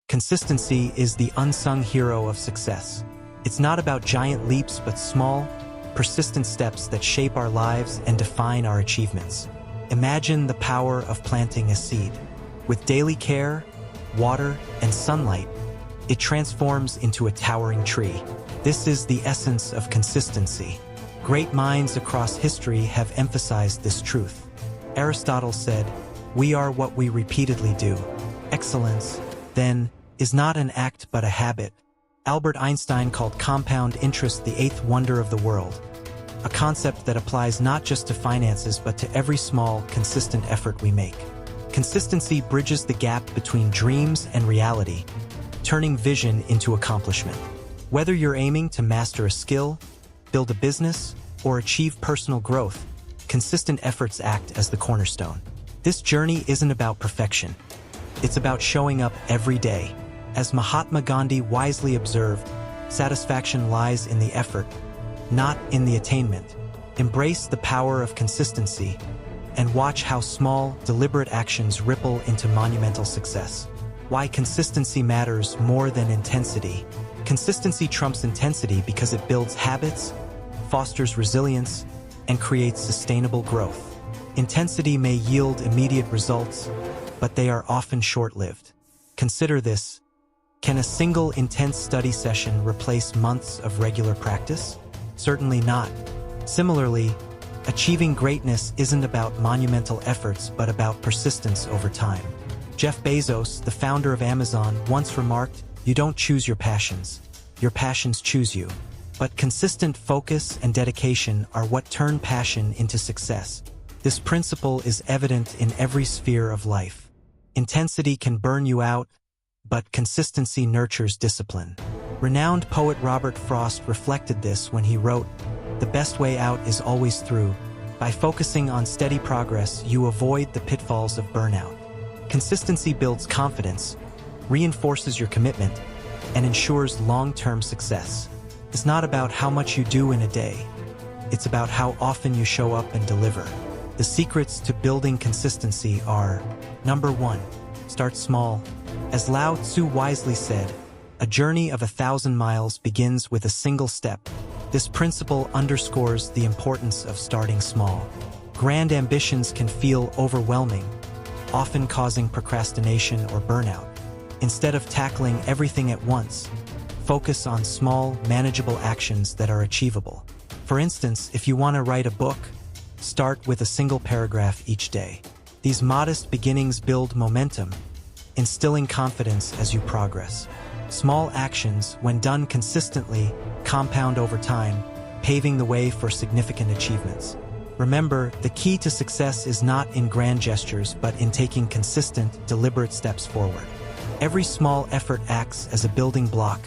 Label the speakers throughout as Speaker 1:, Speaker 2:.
Speaker 1: Consistency is the unsung hero of success. It's not about giant leaps but small, persistent steps that shape our lives and define our achievements. Imagine the power of planting a seed. With daily care, water, and sunlight, it transforms into a towering tree. This is the essence of consistency. Great minds across history have emphasized this truth. Aristotle said, "We are what we repeatedly do." Excellence, then, is not an act but a habit. Albert Einstein called compound interest the eighth wonder of the world, a concept that applies not just to finances but to every small, consistent effort we make. Consistency bridges the gap between dreams and reality, turning vision into accomplishment. Whether you're aiming to master a skill, build a business, or achieve personal growth, consistent efforts act as the cornerstone. This journey isn't about perfection. It's about showing up every day. As Mahatma Gandhi wisely observed, satisfaction lies in the effort, not in the attainment. Embrace the power of consistency and watch how small, deliberate actions ripple into monumental success. Why consistency matters more than intensity. Consistency trumps intensity because it builds habits, fosters resilience, and creates sustainable growth. Intensity may yield immediate results, but they are often short-lived. Consider this. Can a single intense study session replace months of regular practice? Certainly not. Similarly, achieving greatness isn't about monumental efforts but about persistence over time. Jeff Bezos, the founder of Amazon, once remarked, "You don't choose your passions choose you." But consistent focus and dedication are what turn passion into success. This principle is evident in every sphere of life. Intensity can burn you out, but consistency nurtures discipline. Renowned poet Robert Frost reflected this when he wrote, "The best way out is always through. By focusing on steady progress, you avoid the pitfalls of burnout." Consistency builds confidence, reinforces your commitment, and ensures long-term success. It's not about how much you do in a day. It's about how often you show up and deliver. The secrets to building consistency are: Number 1, start small. As Lao Tzu wisely said, "A journey of 1,000 miles begins with a single step." This principle underscores the importance of starting small. Grand ambitions can feel overwhelming, often causing procrastination or burnout. Instead of tackling everything at once, focus on small, manageable actions that are achievable. For instance, if you want to write a book, start with a single paragraph each day. These modest beginnings build momentum, instilling confidence as you progress. Small actions, when done consistently, compound over time, paving the way for significant achievements. Remember, the key to success is not in grand gestures but in taking consistent, deliberate steps forward. Every small effort acts as a building block,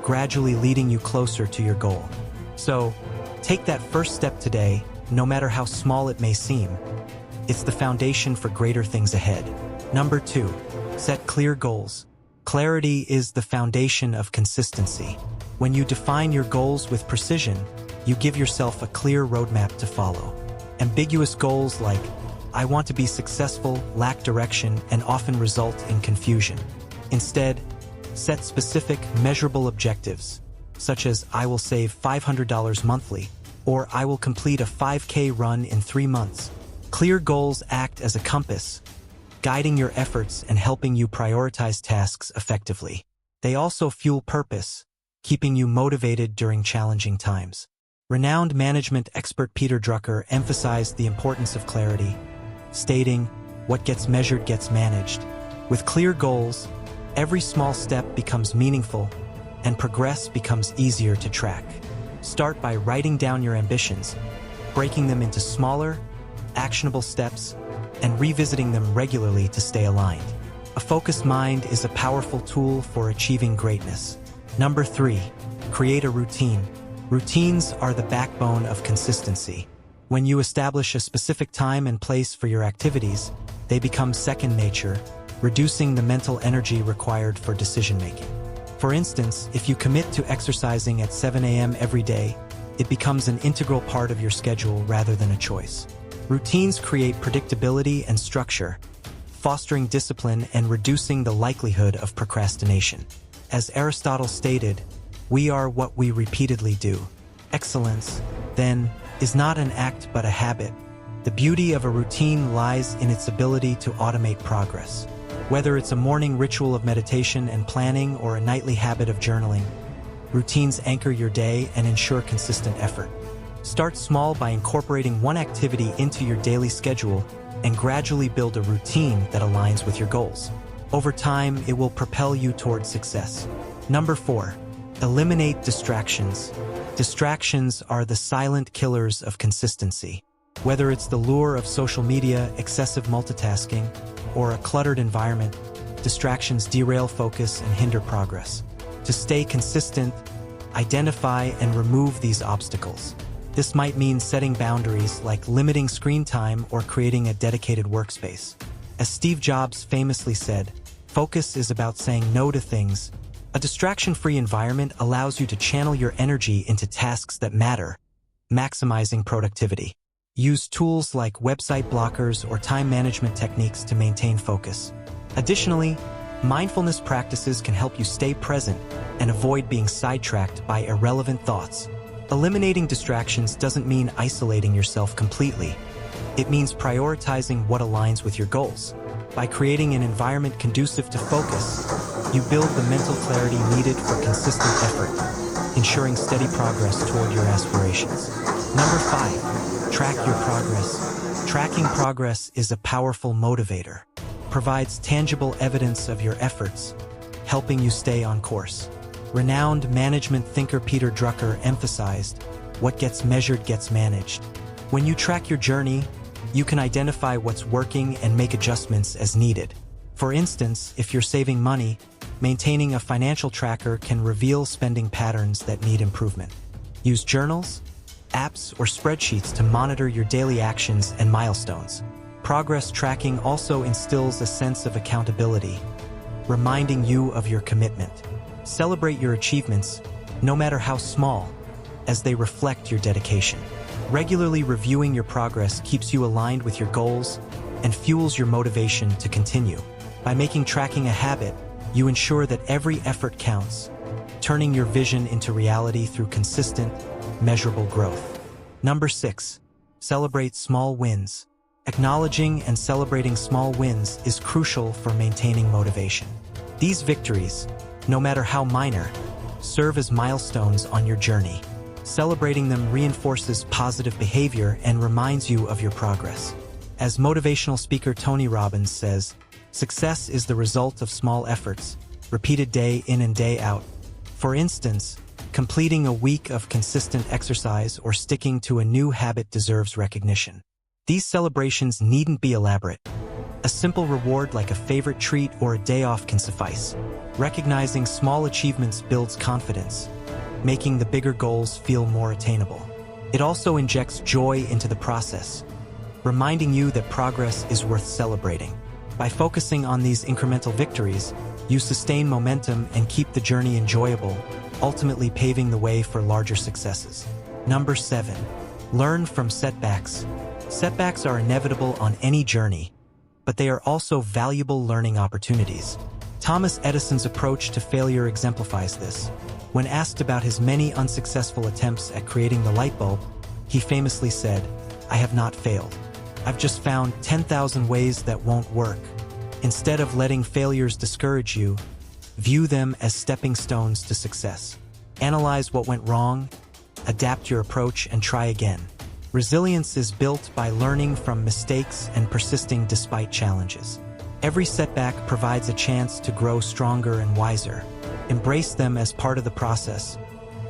Speaker 1: gradually leading you closer to your goal. So, take that first step today, no matter how small it may seem. It's the foundation for greater things ahead. Number 2, set clear goals. Clarity is the foundation of consistency. When you define your goals with precision, you give yourself a clear roadmap to follow. Ambiguous goals like, "I want to be successful," lack direction and often result in confusion. Instead, set specific, measurable objectives, such as "I will save $500 monthly," or "I will complete a 5K run in 3 months." Clear goals act as a compass, guiding your efforts and helping you prioritize tasks effectively. They also fuel purpose, keeping you motivated during challenging times. Renowned management expert Peter Drucker emphasized the importance of clarity, stating, "What gets measured gets managed." With clear goals, every small step becomes meaningful, and progress becomes easier to track. Start by writing down your ambitions, breaking them into smaller, actionable steps, and revisiting them regularly to stay aligned. A focused mind is a powerful tool for achieving greatness. Number 3, create a routine. Routines are the backbone of consistency. When you establish a specific time and place for your activities, they become second nature, reducing the mental energy required for decision-making. For instance, if you commit to exercising at 7 a.m. every day, it becomes an integral part of your schedule rather than a choice. Routines create predictability and structure, fostering discipline and reducing the likelihood of procrastination. As Aristotle stated, we are what we repeatedly do. Excellence, then, is not an act but a habit. The beauty of a routine lies in its ability to automate progress. Whether it's a morning ritual of meditation and planning or a nightly habit of journaling, routines anchor your day and ensure consistent effort. Start small by incorporating one activity into your daily schedule and gradually build a routine that aligns with your goals. Over time, it will propel you towards success. Number 4. Eliminate distractions. Distractions are the silent killers of consistency. Whether it's the lure of social media, excessive multitasking, or a cluttered environment, distractions derail focus and hinder progress. To stay consistent, identify and remove these obstacles. This might mean setting boundaries like limiting screen time or creating a dedicated workspace. As Steve Jobs famously said, focus is about saying no to things. A distraction-free environment allows you to channel your energy into tasks that matter, maximizing productivity. Use tools like website blockers or time management techniques to maintain focus. Additionally, mindfulness practices can help you stay present and avoid being sidetracked by irrelevant thoughts. Eliminating distractions doesn't mean isolating yourself completely. It means prioritizing what aligns with your goals. By creating an environment conducive to focus, you build the mental clarity needed for consistent effort, ensuring steady progress toward your aspirations. Number 5. Track your progress. Tracking progress is a powerful motivator. Provides tangible evidence of your efforts, helping you stay on course. Renowned management thinker Peter Drucker emphasized, "What gets measured gets managed." When you track your journey, you can identify what's working and make adjustments as needed. For instance, if you're saving money, maintaining a financial tracker can reveal spending patterns that need improvement. Use journals, apps, or spreadsheets to monitor your daily actions and milestones. Progress tracking also instills a sense of accountability, reminding you of your commitment. Celebrate your achievements, no matter how small, as they reflect your dedication. Regularly reviewing your progress keeps you aligned with your goals and fuels your motivation to continue. By making tracking a habit, you ensure that every effort counts, turning your vision into reality through consistent, measurable growth. Number 6. Celebrate small wins. Acknowledging and celebrating small wins is crucial for maintaining motivation. These victories, no matter how minor, serve as milestones on your journey. Celebrating them reinforces positive behavior and reminds you of your progress. As motivational speaker Tony Robbins says, "Success is the result of small efforts, repeated day in and day out." For instance, completing a week of consistent exercise or sticking to a new habit deserves recognition. These celebrations needn't be elaborate. A simple reward like a favorite treat or a day off can suffice. Recognizing small achievements builds confidence, making the bigger goals feel more attainable. It also injects joy into the process, reminding you that progress is worth celebrating. By focusing on these incremental victories, you sustain momentum and keep the journey enjoyable, ultimately paving the way for larger successes. Number 7. Learn from setbacks. Setbacks are inevitable on any journey, but they are also valuable learning opportunities. Thomas Edison's approach to failure exemplifies this. When asked about his many unsuccessful attempts at creating the light bulb, he famously said, "I have not failed. I've just found 10,000 ways that won't work." Instead of letting failures discourage you, view them as stepping stones to success. Analyze what went wrong, adapt your approach, and try again. Resilience is built by learning from mistakes and persisting despite challenges. Every setback provides a chance to grow stronger and wiser. Embrace them as part of the process,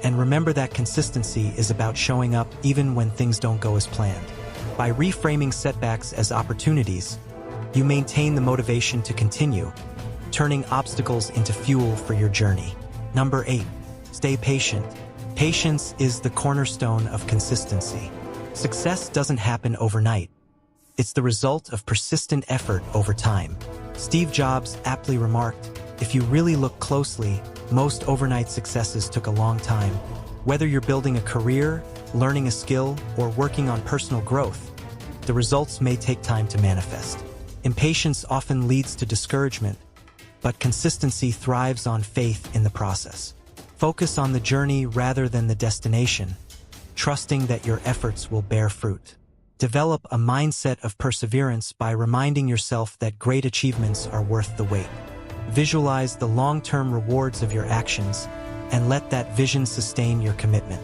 Speaker 1: and remember that consistency is about showing up even when things don't go as planned. By reframing setbacks as opportunities, you maintain the motivation to continue, turning obstacles into fuel for your journey. Number 8. Stay patient. Patience is the cornerstone of consistency. Success doesn't happen overnight. It's the result of persistent effort over time. Steve Jobs aptly remarked, "If you really look closely, most overnight successes took a long time." Whether you're building a career, learning a skill, or working on personal growth, the results may take time to manifest. Impatience often leads to discouragement, but consistency thrives on faith in the process. Focus on the journey rather than the destination, trusting that your efforts will bear fruit. Develop a mindset of perseverance by reminding yourself that great achievements are worth the wait. Visualize the long-term rewards of your actions and let that vision sustain your commitment.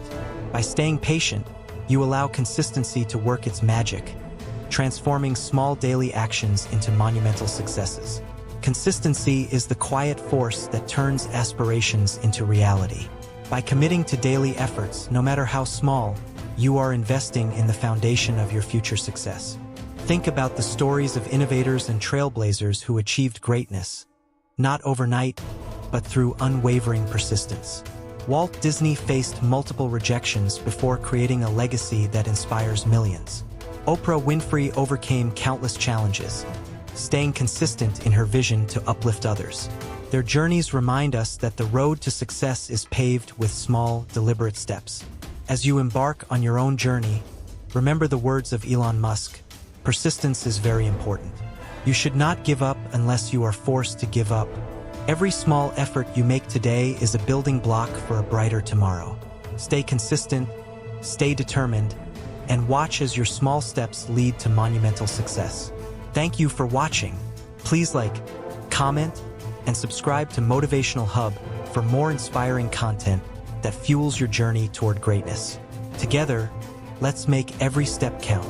Speaker 1: By staying patient, you allow consistency to work its magic, transforming small daily actions into monumental successes. Consistency is the quiet force that turns aspirations into reality. By committing to daily efforts, no matter how small, you are investing in the foundation of your future success. Think about the stories of innovators and trailblazers who achieved greatness, not overnight, but through unwavering persistence. Walt Disney faced multiple rejections before creating a legacy that inspires millions. Oprah Winfrey overcame countless challenges, staying consistent in her vision to uplift others. Their journeys remind us that the road to success is paved with small, deliberate steps. As you embark on your own journey, remember the words of Elon Musk: persistence is very important. You should not give up unless you are forced to give up. Every small effort you make today is a building block for a brighter tomorrow. Stay consistent, stay determined, and watch as your small steps lead to monumental success. Thank you for watching. Please like, comment, and subscribe to Motivational Hub for more inspiring content that fuels your journey toward greatness. Together, let's make every step count.